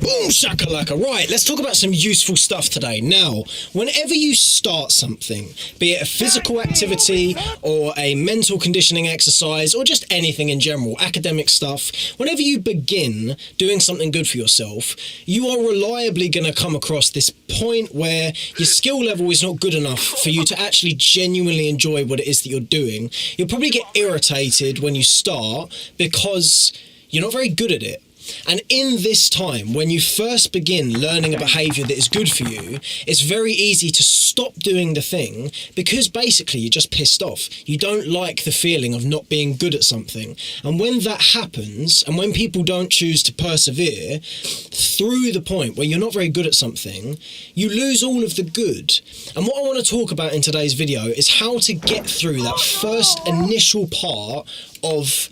Boom shakalaka. Right, let's talk about some useful stuff today. Now, whenever you start something, be it a physical activity or a mental conditioning exercise or just anything in general, academic stuff, whenever you begin doing something good for yourself, you are reliably going to come across this point where your skill level is not good enough for you to actually genuinely enjoy what it is that you're doing. You'll probably get irritated when you start because you're not very good at it. And in this time, when you first begin learning a behaviour that is good for you, it's very easy to stop doing the thing because basically you're just pissed off. You don't like the feeling of not being good at something. And when that happens, and when people don't choose to persevere through the point where you're not very good at something, you lose all of the good. And what I want to talk about in today's video is how to get through that first initial part of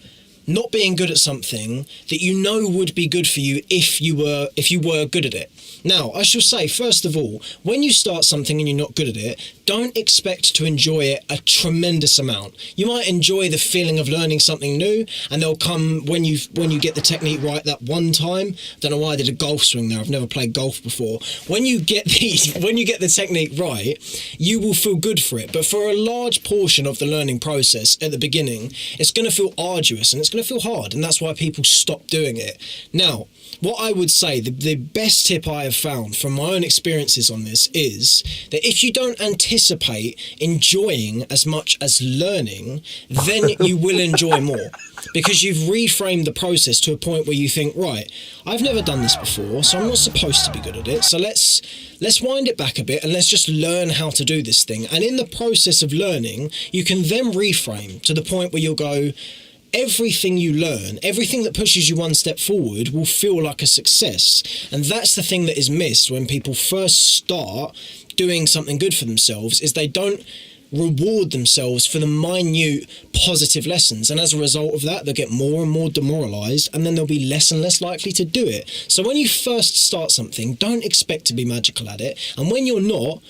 not being good at something that you know would be good for you if you were good at it. Now, I shall say, first of all, when you start something and you're not good at it, don't expect to enjoy it a tremendous amount. You might enjoy the feeling of learning something new, and they'll come when you get the technique right that one time. Don't know why I did a golf swing there. I've never played golf before. When you get the technique right, you will feel good for it. But for a large portion of the learning process at the beginning, it's going to feel arduous and it's going to feel hard, and that's why people stop doing it. Now, what I would say, the best tip I have found from my own experiences on this is that if you don't anticipate enjoying as much as learning, then you will enjoy more. Because you've reframed the process to a point where you think, right, I've never done this before, so I'm not supposed to be good at it. So let's wind it back a bit and let's just learn how to do this thing. And in the process of learning, you can then reframe to the point where you'll go, everything you learn, everything that pushes you one step forward will feel like a success. And that's the thing that is missed when people first start doing something good for themselves, is they don't reward themselves for the minute positive lessons, and as a result of that they'll get more and more demoralized, and then they'll be less and less likely to do it. So when you first start something, don't expect to be magical at it, and when you're not,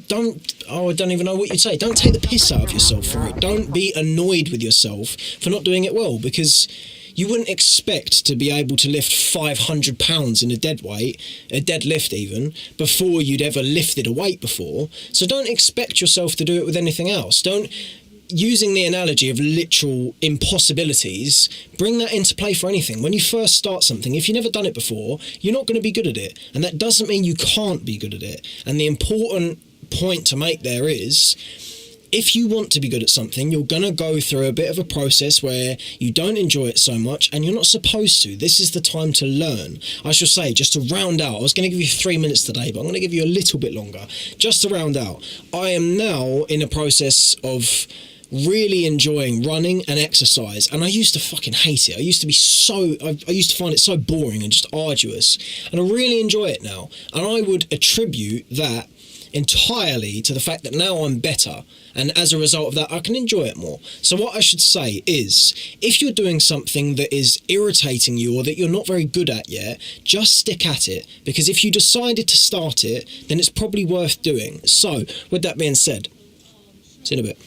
I don't even know what you'd say. Don't take the piss out of yourself for it. Don't be annoyed with yourself for not doing it well, because you wouldn't expect to be able to lift 500 pounds in a deadlift even, before you'd ever lifted a weight before. So don't expect yourself to do it with anything else. Using the analogy of literal impossibilities, bring that into play for anything. When you first start something, if you've never done it before, you're not going to be good at it. And that doesn't mean you can't be good at it. And the important point to make there is, if you want to be good at something, you're going to go through a bit of a process where you don't enjoy it so much, and you're not supposed to. This is the time to learn. I shall say, just to round out, I was going to give you 3 minutes today, but I'm going to give you a little bit longer. Just to round out, I am now in a process of really enjoying running and exercise, and I used to fucking hate it. I used to find it so boring and just arduous, and I really enjoy it now. And I would attribute that entirely to the fact that now I'm better, and as a result of that I can enjoy it more. So what I should say is, if you're doing something that is irritating you or that you're not very good at yet, just stick at it, because if you decided to start it, then it's probably worth doing. So with that being said, see you in a bit.